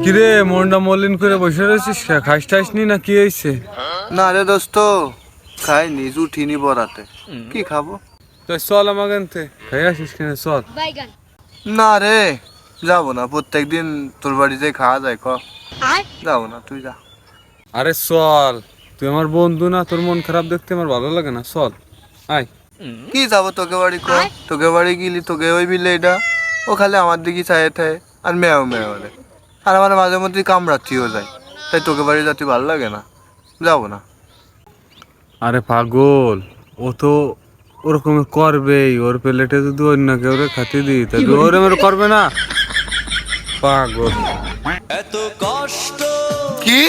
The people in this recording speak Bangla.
কিরে মনটা মলিন করে বসে রয়েছিস, খাইস টাইস নি না কি হয়েছে? না রে দোস্ত, খাইনি, উঠিনি বরাতে। কি খাবো? তুই চল আমাকে আনতে, খাই আসিস কেন? চল। না রে, যাবো না। প্রত্যেকদিন তোর বাড়িতে খাওয়া যায়, যাবো না, তুই যা। আরে চল, তুই আমার বন্ধু না, তোর মন খারাপ দেখতে আমার ভালো লাগে না, চল আয়। কি যাবো তোকে বাড়ি? তোকে বাড়ি গেলি তোকে ওই বিলে এটা ও খালি আমার দিকে চায়ে থাকে আর মেয়াও মেয়াও রে। আর আমার মাঝে মধ্যে কামড়াচ্ছিও যায়, তাই তোকে বাড়ি যাতে ভালো লাগে না, যাবো না। আরে পাগল, ও তো ওরকম করবেই। ওর প্লেটে যদি অন্য কেউ খাতে দিই তাহলে ওরে মেরে করবে না? পাগল। এত কষ্ট কি